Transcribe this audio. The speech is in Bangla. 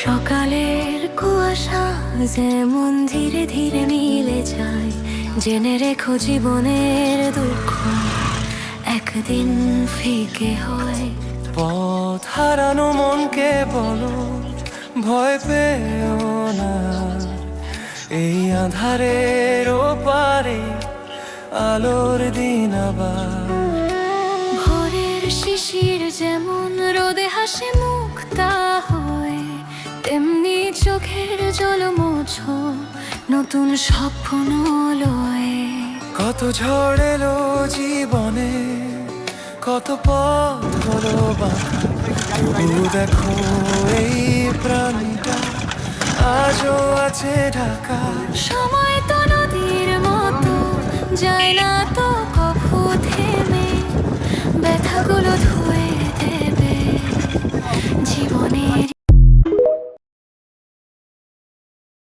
সকালের কুয়াশা যেমন ধীরে ধীরে মিলে যায়, জেনে রেখো জীবনের দুঃখ একদিন ফিকে হয়। পথ হারানো মনকে বলো ভয় পেও না, এই আঁধারের ওপারে আলোর দিন আবার। ভোরের শিশির যেমন রোদে হাসে মুক্তা হয়, তেমনি চোখের জল মোছো নতুন স্বপ্ন লয়ে। কত ঝড় এলো জীবনে, কত পথ হলো বাঁকা, তবু দেখো এই প্রাণটা আজও আছে ঢাকা। সময় তো নদীর মতো যায় না তো কভু থেমে, ব্যথাগুলো